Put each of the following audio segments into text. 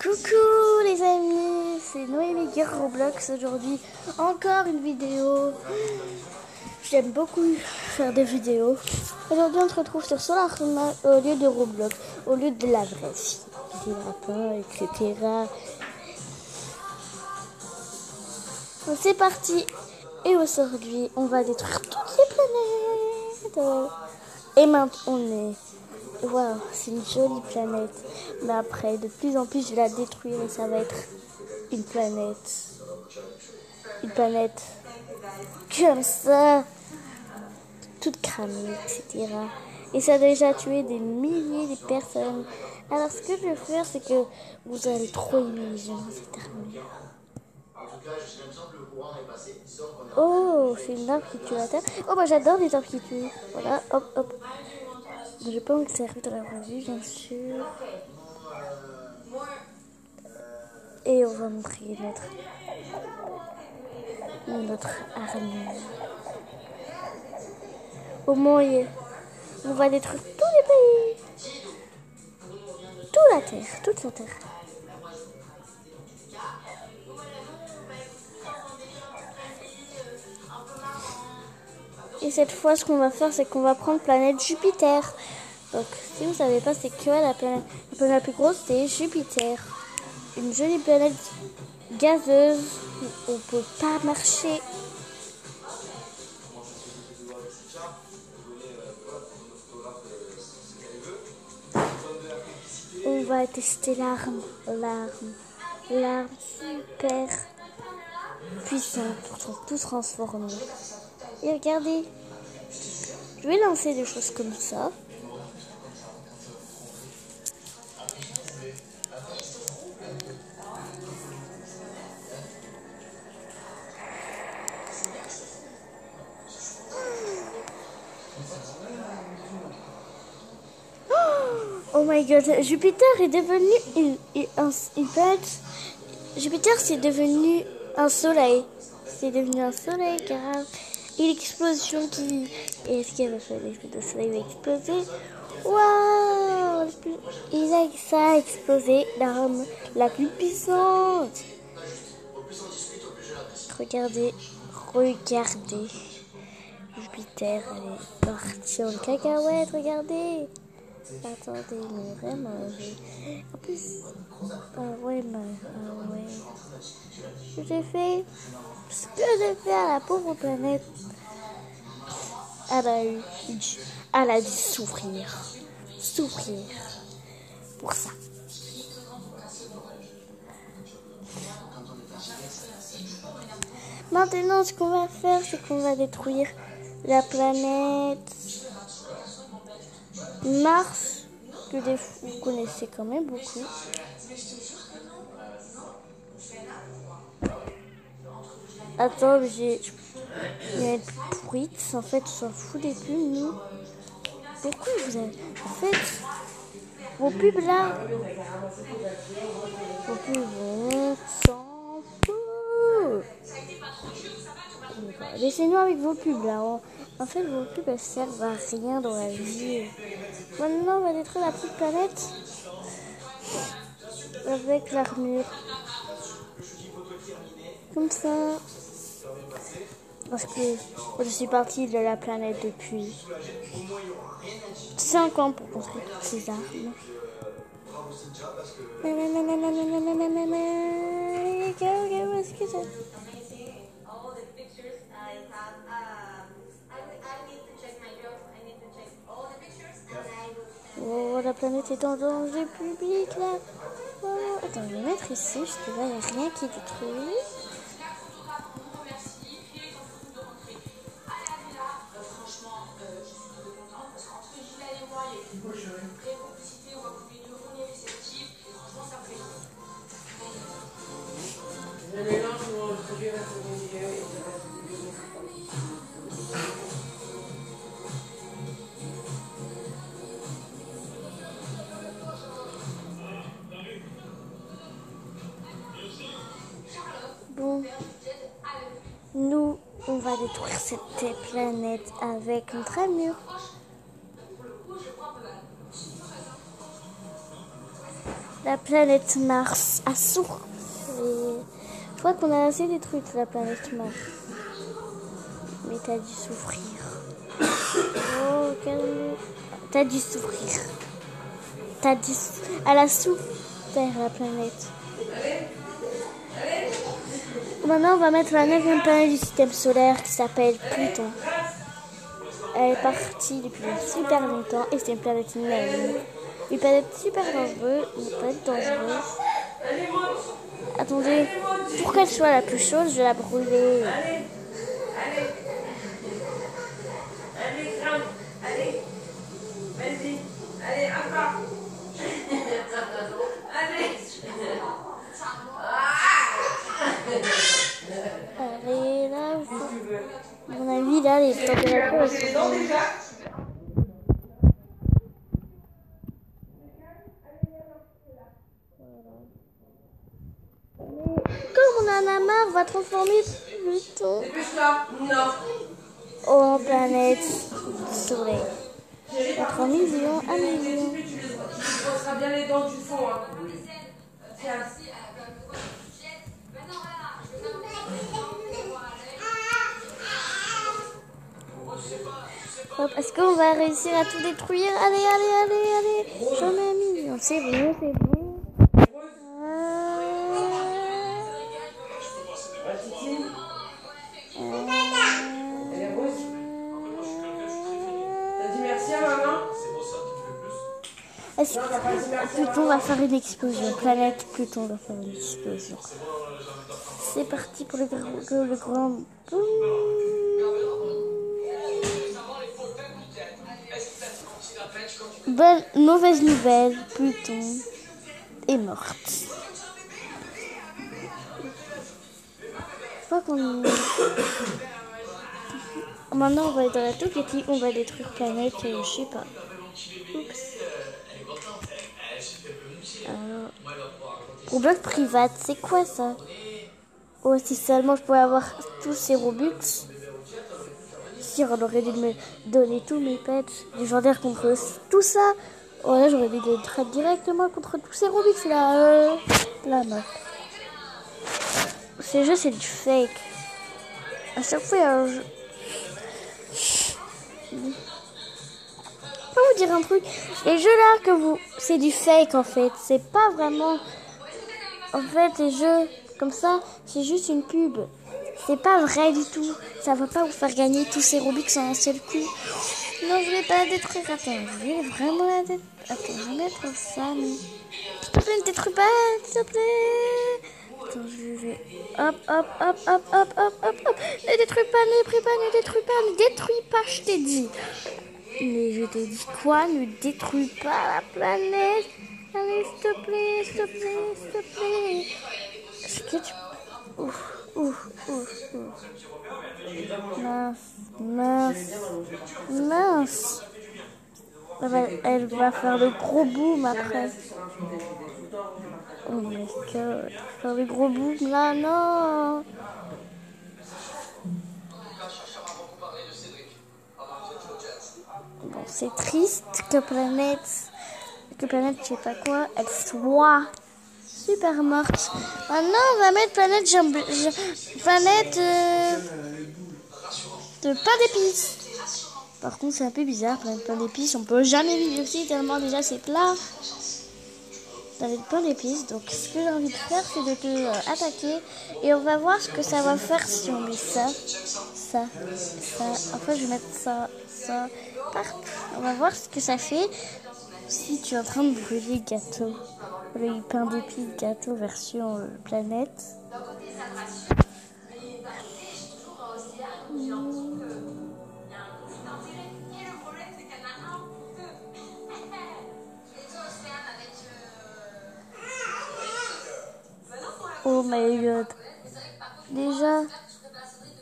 Coucou les amis, c'est Noémie Guerre Roblox aujourd'hui. Encore une vidéo. J'aime beaucoup faire des vidéos. Aujourd'hui on se retrouve sur Solarma au lieu de Roblox, au lieu de la vraie vie. Des lapins, etc. Donc c'est parti. Et aujourd'hui on va détruire toutes les planètes. Et maintenant on est... Voilà, c'est une jolie planète. Mais après, de plus en plus, je vais la détruire et ça va être une planète. Une planète comme ça. Toute cramée, etc. Et ça a déjà tué des milliers de personnes. Alors, ce que je vais faire, c'est que vous allez trop aimer cette armure. Oh, c'est une arme qui tue la terre. Oh, bah j'adore les arbres qui tuent. Voilà, hop, hop. Je vais pas me servir de la revue, bien sûr. Et on va montrer notre armure. Au moins, on va détruire tous les pays. Toute la terre. Et cette fois, ce qu'on va faire, c'est qu'on va prendre planète Jupiter. Donc, si vous ne savez pas, c'est que la planète la plus grosse, c'est Jupiter. Une jolie planète gazeuse où on ne peut pas marcher. On va tester l'arme super puissante pour tout transformer. Et regardez, je vais lancer des choses comme ça. Oh my god, Jupiter est devenu une planète. Jupiter, c'est devenu un soleil. C'est devenu un soleil car une explosion qui... Et est-ce qu'il va faire le soleil va exploser? Waouh! Ça a explosé l'arme la plus puissante. Regardez. Jupiter, elle est partie en cacahuète, regardez. Attendez, mais vraiment, en plus, ouais. J'ai fait ce que j'ai fait à la pauvre planète. Elle a dû souffrir pour ça. Maintenant, ce qu'on va faire, c'est qu'on va détruire la planète Mars, que vous connaissez quand même beaucoup. Attends, il y a une pourrite. En fait, on s'en fout des pubs, nous. Pourquoi vous avez... En fait, vos pubs là... Vos pubs, on s'en fout. Laissez-nous avec vos pubs là. En fait, vos pubs, elles servent à rien dans la vie. Maintenant, on va détruire la petite planète avec l'armure. Comme ça. Parce que je suis partie de la planète depuis 5 ans pour construire toutes ces armes. Qu'est-ce que c'est? Oh, la planète est en danger public là. Oh, attends, je vais mettre ici, parce que là, il n'y a rien qui est détruit. Bon, nous, on va détruire cette planète avec notre armure. La la planète Mars a souffert. Je crois qu'on a assez détruit la planète Mars. Mais t'as dû souffrir. Oh, calme. T'as dû souffrir. Elle a souffert, la planète. Maintenant, on va mettre la 9e planète du système solaire qui s'appelle Pluton. Elle est partie depuis super longtemps et c'est une planète naine. Une planète super dangereuse. Une planète dangereuse. Attendez, pour qu'elle soit la plus chaude, je vais la brûler. Allez, vas-y, allez, encore. Allez. Allez, là, à mon avis, là, les températures sont... Comme on en a marre, on va transformer Pluton en planète soleil. 3 millions, 1 million. Tu brosseras bien les dents du fond. Hein. Tiens. Hop, est-ce qu'on va réussir à tout détruire? Allez. J'en ai 1 million. C'est bon, c'est bon. Elle est rouge. T'as dit merci à maman? Est-ce que Pluton va faire une explosion? Planète Pluton va faire une explosion. C'est parti pour le grand boom. Mauvaise nouvelle, Pluton est morte. Je crois qu'on... Maintenant, on va être dans la tout petite, on va détruire planète, je sais pas. Oups. Alors, problème private, c'est quoi ça? Oh, si seulement je pouvais avoir tous ces Robux. Si on aurait dû me donner tous mes pets légendaires contre tout ça. Oh là, j'aurais dû les traiter directement contre tous ces Robux là. Là, non. Ces jeux, c'est du fake. À chaque fois, il y a un jeu. Je peux vous dire un truc. Les jeux là que vous... C'est du fake en fait. C'est pas vraiment... En fait, les jeux comme ça, c'est juste une pub. C'est pas vrai du tout. Ça va pas vous faire gagner tous ces Robux en un seul coup. Non, je vais pas la détruire. Attends, je vais vraiment la détruire. Attends, je vais mettre ça. Mais... S'il te plaît, ne détruis pas, s'il te plaît. Attends, je vais... Hop. Ne détruis pas, détruis pas, je t'ai dit. Mais je t'ai dit quoi? Ne détruis pas la planète. Allez, s'il te plaît. Est-ce que tu... Ouf. Mince. Elle va faire le gros boom après. Oh my god. Faire le gros boom là, non. Bon, c'est triste que planète, je sais pas quoi, elle soit super morte. Maintenant, on va mettre planète de pain d'épices. Par contre, c'est un peu bizarre, planète pain d'épices. On peut jamais vivre aussi tellement déjà c'est plat. Planète pain d'épices. Donc, ce que j'ai envie de faire, c'est de te attaquer. Et on va voir ce que ça va faire si on met ça. Enfin, je vais mettre ça partout. On va voir ce que ça fait si tu es en train de brûler gâteau. Le pain d'épices gâteau version planète. Oh my god. Déjà,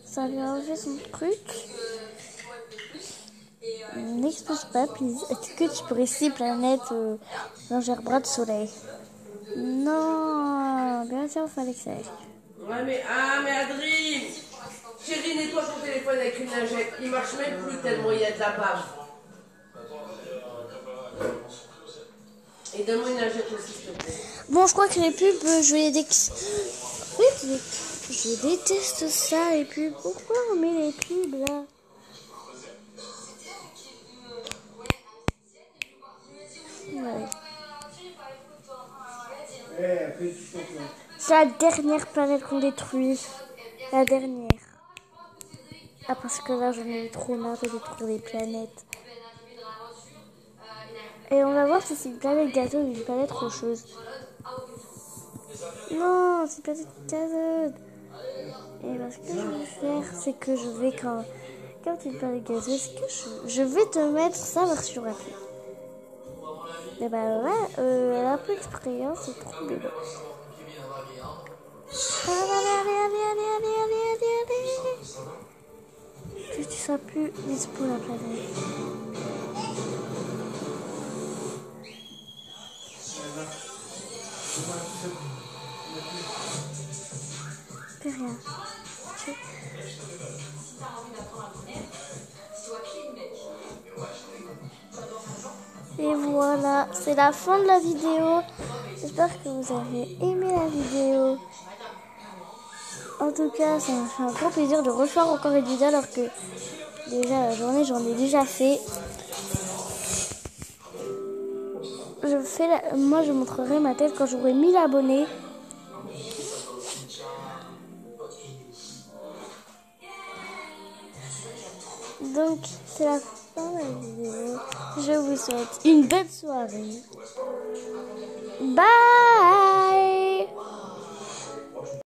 ça lui a enlevé son truc. N'explose pas, please. Est-ce que tu pourrais essayer planète bras de soleil? Non, bien sûr, il fallait que ça aille. Ouais, mais Adrien, chérie, nettoie ton téléphone avec une lingette. Il marche même plus tellement il y a de la bave. Et donne-moi une lingette aussi, s'il te plaît. Bon, je crois que les pubs, je vais les En fait, je déteste ça, les pubs. Pourquoi on met les pubs, là? Ouais. C'est la dernière planète qu'on détruit. La dernière. Ah, parce que là, j'en ai trop marre de détruire les planètes. Et on va voir si c'est une planète gâteau ou une planète rocheuse. Non, c'est une planète gazeuse. Et ben, ce que je vais faire, c'est que je vais, quand c'est une planète gazeuse, je vais te mettre sa version rapide. Et ben ouais, elle a un peu d'expérience, c'est trop bien. Allez. Que tu sois plus dispo la planète. Fais rien. Et voilà, c'est la fin de la vidéo. J'espère que vous avez aimé la vidéo. En tout cas, ça m'a fait un grand plaisir de refaire encore une vidéo alors que déjà la journée, j'en ai déjà fait. Moi, je montrerai ma tête quand j'aurai 1000 abonnés. Donc, c'est la fin de la vidéo. Je vous souhaite une belle soirée. Bye!